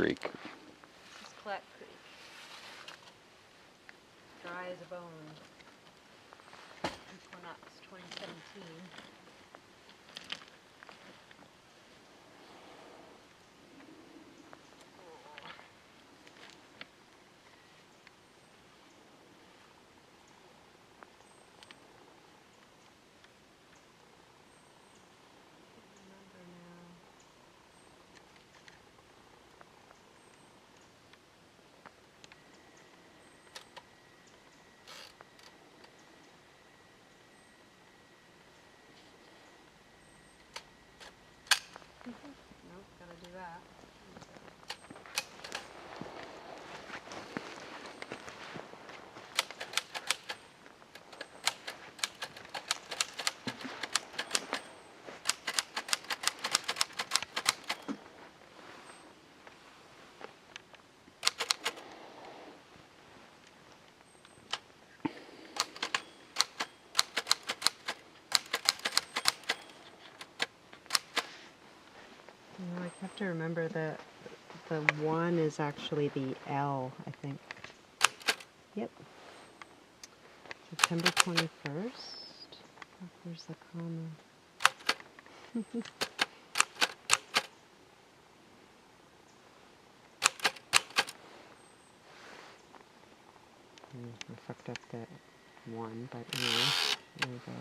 Creek. This is Clack Creek. Dry as a bone. Equinox 2017. Nope, gotta do that. I have to remember that the 1 is actually the L, I think. Yep. September 21st. Oh, where's the comma? I fucked up that 1, but anyway, there we go.